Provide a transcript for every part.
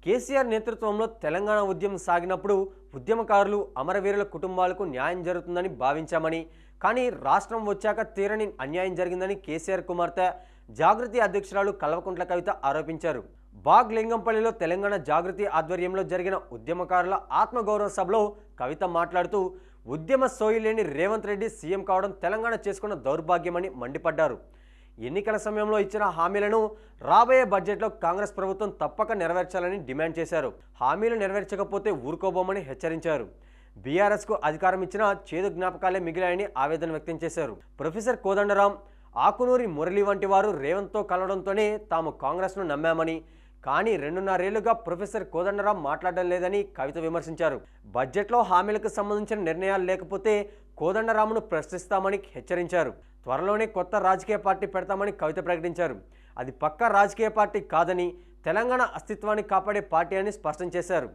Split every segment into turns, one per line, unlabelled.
కేసీఆర్ నేతృత్వంలో తెలంగాణ ఉద్యమం సాగినప్పుడు ఉద్యమకారులు అమరవీరుల కుటుంబాలకు న్యాయం జరుగుతుందని భావించామని, కానీ రాష్ట్రం వచ్చాక తీరని అన్యాయం జరిగిందని కేసీఆర్ కుమార్తె జాగృతి అధ్యక్షురాలు కల్వకుంట్ల కవిత ఆరోపించారు. బాగ్ లింగంపల్లిలో తెలంగాణ జాగృతి ఆధ్వర్యంలో జరిగిన ఉద్యమకారుల ఆత్మగౌరవ సభలో కవిత మాట్లాడుతూ ఉద్యమ సోయి లేని రేవంత్ రెడ్డి సీఎం కావడం తెలంగాణ చేసుకున్న దౌర్భాగ్యమని మండిపడ్డారు. ఎన్నికల సమయంలో ఇచ్చిన హామీలను రాబోయే బడ్జెట్లో కాంగ్రెస్ ప్రభుత్వం తప్పక నెరవేర్చాలని డిమాండ్ చేశారు. హామీలు నెరవేర్చకపోతే ఊరుకోబోమని హెచ్చరించారు. బీఆర్ఎస్కు అధికారం ఇచ్చిన చేదు జ్ఞాపకాలే మిగిలాయని ఆవేదన వ్యక్తం చేశారు. ప్రొఫెసర్ కోదండరాం, ఆకునూరి మురళి వంటి వారు రేవంత్తో కలవడంతోనే తాము కాంగ్రెస్ను నమ్మామని, కానీ 2.5 ఏళ్లుగా ప్రొఫెసర్ కోదండరాం మాట్లాడడం లేదని కవిత విమర్శించారు. బడ్జెట్లో హామీలకు సంబంధించిన నిర్ణయాలు లేకపోతే కోదండరాంను ప్రశ్నిస్తామని హెచ్చరించారు. త్వరలోనే కొత్త రాజకీయ పార్టీ పెడతామని కవిత ప్రకటించారు. అది పక్కా రాజకీయ పార్టీ కాదని, తెలంగాణ అస్తిత్వాన్ని కాపాడే పార్టీ అని స్పష్టం చేశారు.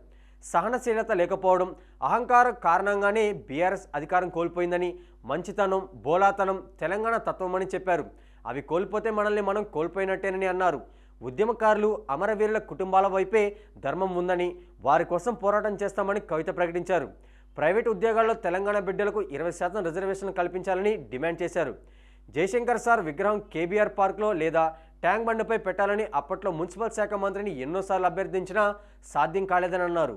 సహనశీలత లేకపోవడం, అహంకారం కారణంగానే బీఆర్ఎస్ అధికారం కోల్పోయిందని, మంచితనం, బోలాతనం తెలంగాణ తత్వమని చెప్పారు. అవి కోల్పోతే మనల్ని మనం కోల్పోయినట్టేనని అన్నారు. ఉద్యమకారులు అమరవీరుల కుటుంబాల వైపే ధర్మం ఉందని, వారి కోసం పోరాటం చేస్తామని కవిత ప్రకటించారు. ప్రైవేటు ఉద్యోగాల్లో తెలంగాణ బిడ్డలకు 20% రిజర్వేషన్లు కల్పించాలని డిమాండ్ చేశారు. జయశంకర్ సార్ విగ్రహం కేబీఆర్ పార్క్లో లేదా ట్యాంక్ బండ్పై పెట్టాలని అప్పట్లో మున్సిపల్ శాఖ మంత్రిని ఎన్నోసార్లు అభ్యర్థించినా సాధ్యం కాలేదని అన్నారు.